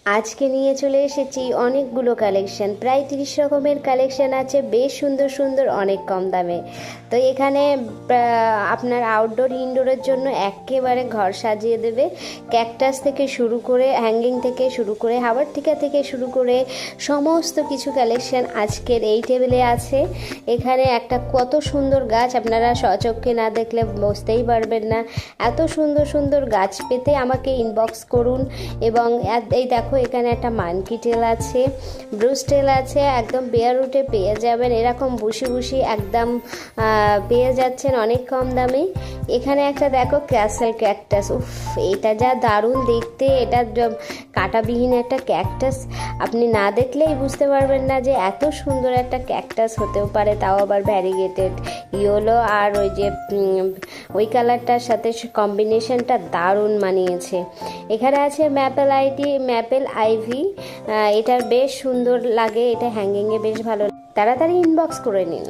আজকে নিয়ে চলে এসেছি অনেকগুলো কালেকশন, প্রায় 30 রকমের কালেকশন আছে, বেশ সুন্দর সুন্দর, অনেক কম দামে। তো এখানে আপনার আউটডোর ইনডোরের জন্য একেবারে ঘর সাজিয়ে দেবে। ক্যাকটাস থেকে শুরু করে, হ্যাঙ্গিং থেকে শুরু করে, হাওয়ার টিকা থেকে শুরু করে সমস্ত কিছু কালেকশন আজকের এই টেবিলে আছে। এখানে একটা কত সুন্দর গাছ, আপনারা স্বচক্ষে না দেখলে বুঝতেই পারবেন না। এত সুন্দর সুন্দর গাছ পেতে আমাকে ইনবক্স করুন। এবং এই দেখো, এখানে একটা মানকি টেল আছে, ব্রুস টেল আছে, একদম বেয়ার রুটে পেয়ে যাবেন। এরকম বুশি বুশি একদম পেয়ে যাচ্ছেন অনেক কম দামে। এখানে একটা দেখো ক্যাসেল ক্যাকটাস, উফ এটা যা দারুণ দেখতে, এটা কাঁটাবিহীন একটা ক্যাকটাস। আপনি না দেখলেই বুঝতে পারবেন না যে এত সুন্দর একটা ক্যাকটাস হতেও পারে, তাও আবার ভ্যারিগেটেড ইয়েলো আর ওই যে ওই কালারটার সাথে কম্বিনেশনটা দারুণ মানিয়েছে। এখানে আছে ম্যাপেল আইভি, এটার বেশ সুন্দর লাগে, এটা হ্যাঙ্গিংয়ে বেশ ভালো। তাড়াতাড়ি ইনবক্স করে নিন।